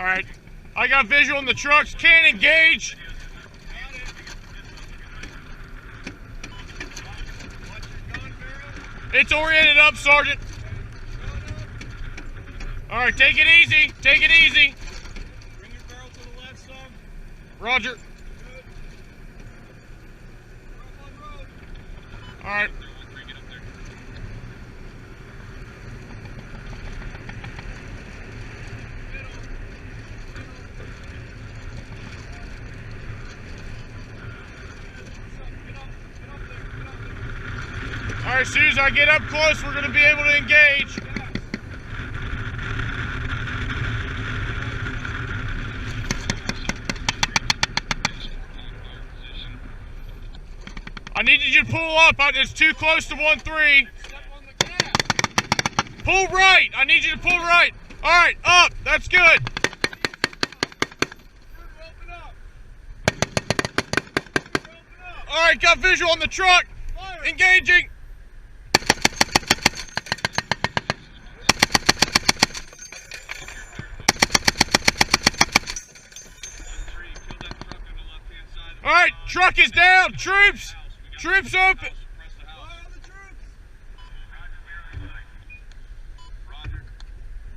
All right. I got visual on the trucks. Can't engage. It's oriented up, Sergeant. All right, take it easy. Take it easy. Bring your barrel to the left some. Roger. Good. We're up on road. All right. All right, as soon as I get up close, we're going to be able to engage. I need you to pull up. It's too close to 1-3. Pull right. I need you to pull right. All right, up. That's good. All right, got visual on the truck. Engaging. All right, truck is down. Troops. Troops open.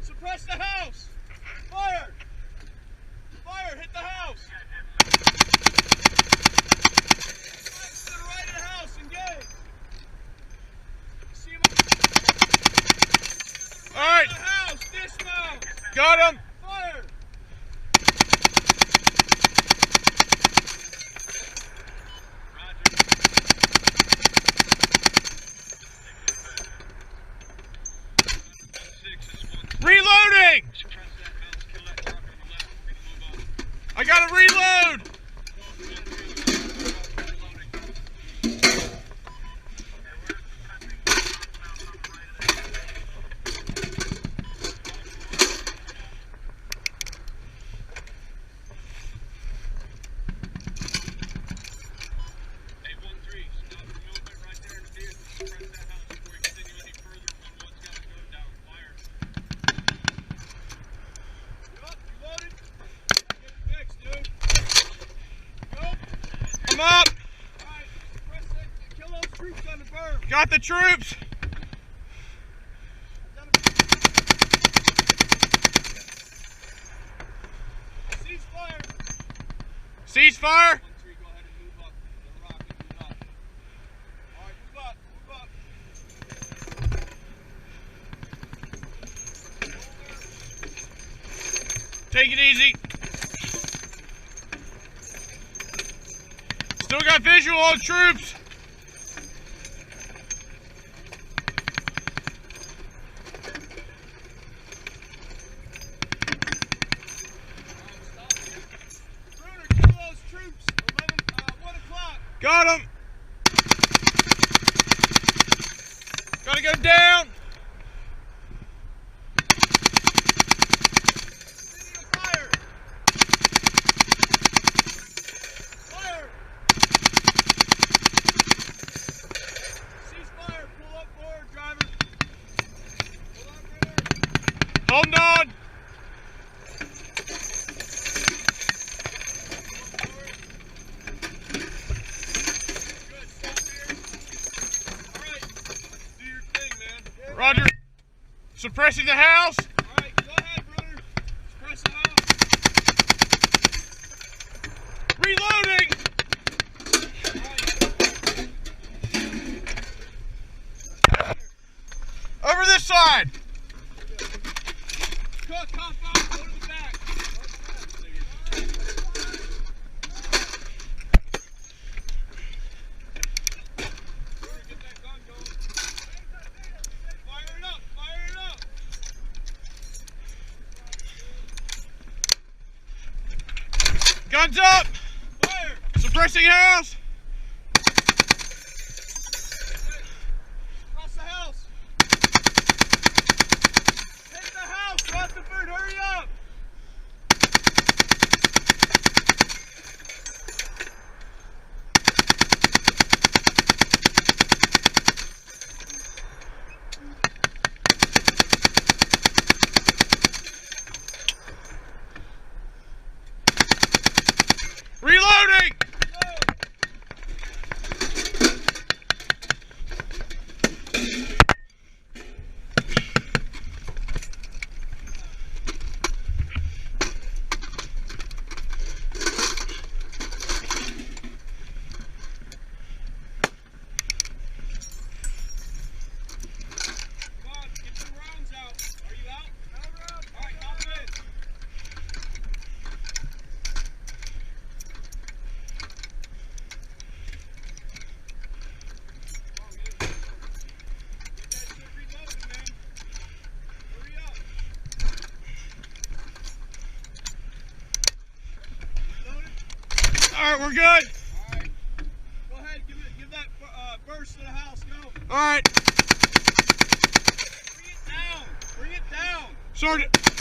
Suppress the house. Fire. Fire. Hit the house. To the right of the house. Engage. See him. All right. The house. Dismount. Got him. Fire. Reloading! I gotta reload! I'm up! Alright, suppress it. Kill those troops on the berm. Got the troops! Ceasefire. Ceasefire! 1-3, go ahead and move up. The rock and move up. Alright, move up. Take it easy. Still got visual on troops. Brunner, kill those troops. 1 o'clock. Got him. Gotta go down. Fire. Fire. Ceasefire. Pull up forward, driver. Pull on, Brunner. Hold on. Good, stop here. Alright, do your thing, man. Roger. Suppressing the house. Alright, go ahead, Brunner. Suppress the house. Reloading. Over this side. Cut, cop out, go to the back. Brunner, get that gun going. Fire it up, fire it up. Guns up. Fire. Suppressing house. Across the house. Hit the house, Rutherford, hurry up. All right, we're good. All right. Go ahead, give that burst to the house. Go. All right. Bring it down. Bring it down. Sergeant.